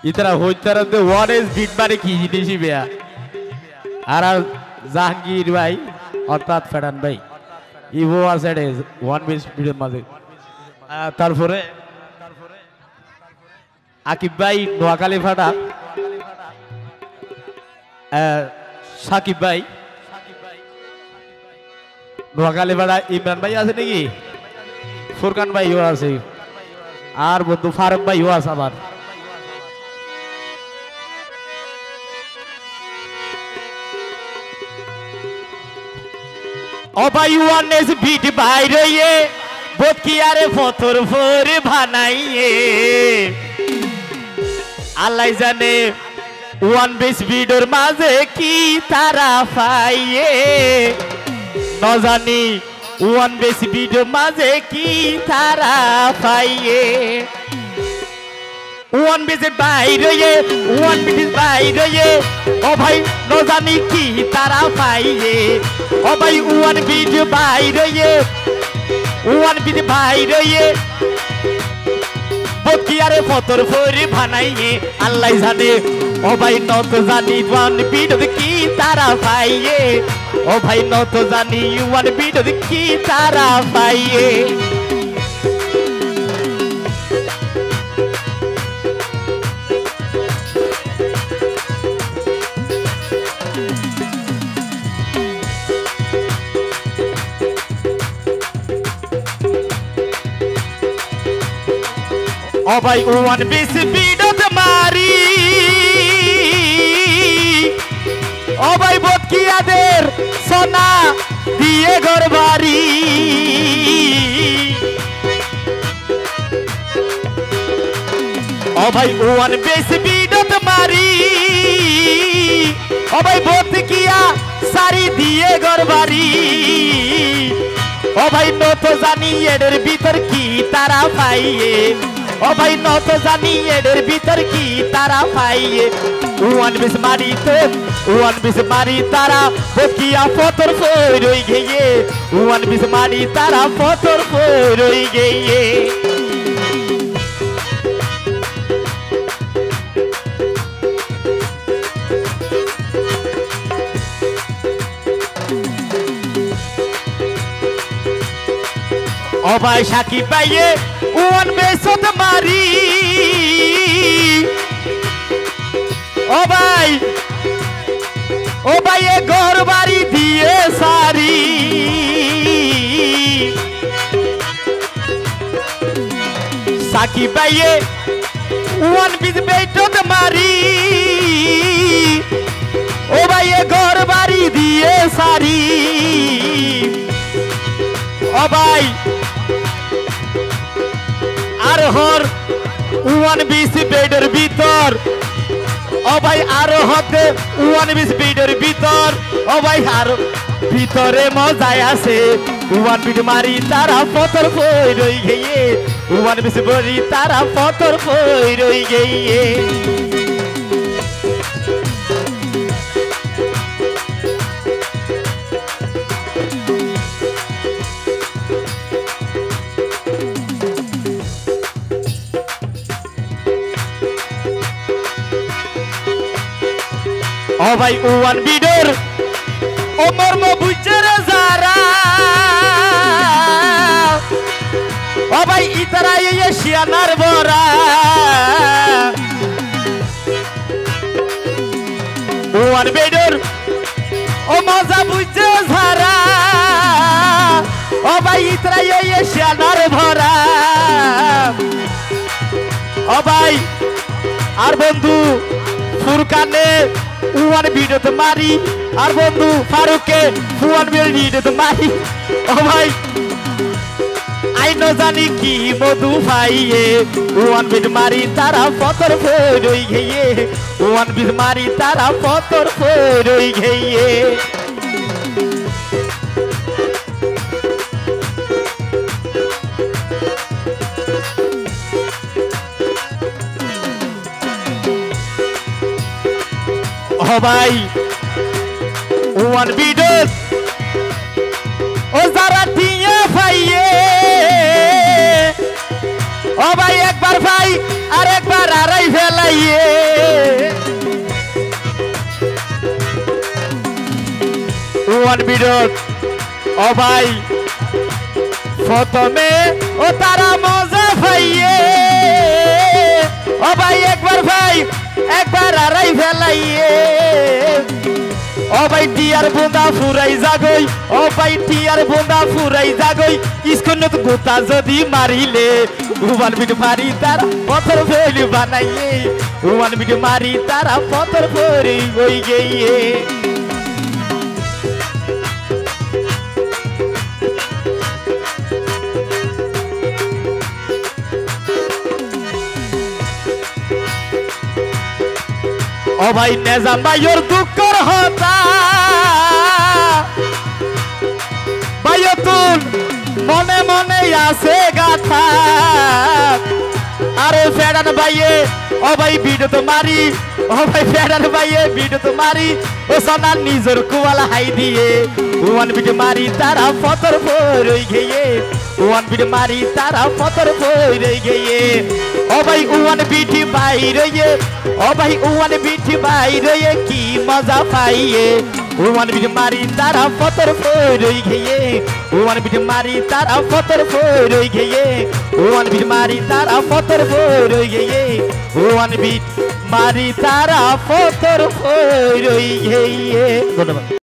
ইতারা হইতারা দে one S bit মানে কি জিনিসই বেয়া আর জাহাঙ্গীর ভাই অর্থাৎ ফেডান ভাই ইভো আছে ওয়ান বিট বিটের মাঝে তারপরে আকিব ভাই নোয়াখালী ফাটা সাকিব ভাই নোয়াখালী ফাটা ইমরান ভাই আছে নাকি ফুরকান ভাইও আছে আর বন্ধু ফারুক ভাইও আছে আবার ও ভাই ওয়ান এস বিট বাইরে বোধ কি আরে ফতর ফরে বানাইয়ে আল্লাহ জানে ওয়ান বেস বিডোর মাঝে কি তারা পাইয়ে ন জানি ওয়ান বেস বিডোর মাঝে কি তারা পাইয়ে ওয়ান বেস বাইরে ওয়ান বেস বাইরে ও ভাই ন জানি কি তারা পাইয়ে ও ভাই ওয়ান বিট বাইরে ওয়ান বিট বাইরে বকিয়ারে ফতর ফরি বানাইয়ে আল্লাহ জানে ও ভাই নত জানি ওয়ান বিট কি তারা পাইয়ে ও ভাই নত জানি ওয়ান বিট কি তারা পাইয়ে ও ভাই ওয়ান বিস বিডত মারি ও ভাই বকিয়াদের সোনা দিয়ে ঘর বাড়ি ও ভাই ওয়ান বিস বিডত মারি ও ভাই বকিয়া সারি দিয়ে ঘর বাড়ি ও ভাই নত জানি এদের ভিতর কি তারা পাইয়ে ও ভাই নত জানি এদের ভিতর কি তারা পাইয়ে ওয়ান বিস মারি তো ওয়ান বিস মারি তারা বকিয়া ফতর ফই রই গিয়ে ওয়ান বিস মারি তারা ফতর ফই রই গিয়ে ও ভাই সাকিব ভাইয়ে ওয়ান বেসত মারি ও ভাই এ ঘর বাড়ি দিয়ে সারি সাকিব ভাইয়ে ওয়ান বিস বেসত মারি ও ভাই এ ঘর বাড়ি দিয়ে সারি ও ভাই আর হর ওয়ান বিস বেডের ভিতর ও ভাই আরো হতে ওয়ান বিস বেডের ভিতর ও ভাই আর ভিতরে মজায় আছে ওয়ান বিট মারি তারা ফতর ফই রই গিয়ে ওয়ান বিস মারি তারা ফতর ফই রই গিয়ে ও ভাই ওয়ান বিডর ও মর্ম বুঝের যারা ও ভাই ইতারা ইয়ে শিয়ানার বরা ওয়ান বিডর ও মজা বুঝে যারা ও ভাই ইতারা ইয়ে শিয়ানার ভরা ও ভাই আর বন্ধু ফুরকানে ওয়ান বিডত মারি আর বন্ধু ফারুককে ওয়ান বিডত মারি ও ভাই আইনো জানি কি মধু পাইয়ে ওয়ান বিড মারি তারা ফতর ফই রই গিয়ে ওয়ান বিড মারি তারা ফতর ফই রই গিয়ে ও ভাই ওয়ান বিডত ও যারা দিয়ে পাইয়ে ও ভাই একবার ভাই আর একবার একবার আড়াই ফেলাইয়ে ওয়ান বিরোধ ও ভাই প্রথমে ও তারা মজা পাইয়ে ও ভাই একবার আড়াই ফেলাইয়ে ও ভাই টিয়ার বোঁদা ফুরাই জাগই ও ভাই টিয়ার বোঁদা ফুরাই জাগই স্কুলত গোতা যদি মারিলে ওয়ান বিট মারি তারা পথর ফেলি বানাইয়ে ওয়ান বিট মারি তারা পথর ফেরি হই গিয়ে ও ভাই নেজাম ভাইয়ের দুঃখর হতা ভাইও তুল মনে মনে আছে গাথা আরে ফেরান ভাইয়ে ও ভাই ভিডিও তো মারি ও ভাই ফেরান ভাইয়ে ভিডিও তো মারি ও সোনা নিজের কুয়ালা হাই দিয়ে ওয়ান ভিডিও মারি তারা ফতর ফরই গিয়ে ওয়ান ভিডিও মারি তারা ফতর ফরই গিয়ে ও ভাই ওয়ান বিটি বাইরে ও ভাই ওয়ান বিটি বাইরে কি মজা পাইয়ে ওয়ান বিটি মারি তারা ফতর ফরই গিয়ে ওয়ান বিটি মারি তারা ফতর ফরই গিয়ে ওয়ান বিটি মারি তারা ফতর ফরই গিয়ে ওয়ান বিট মারি তারা ফতর ফরই গিয়ে ধন্যবাদ।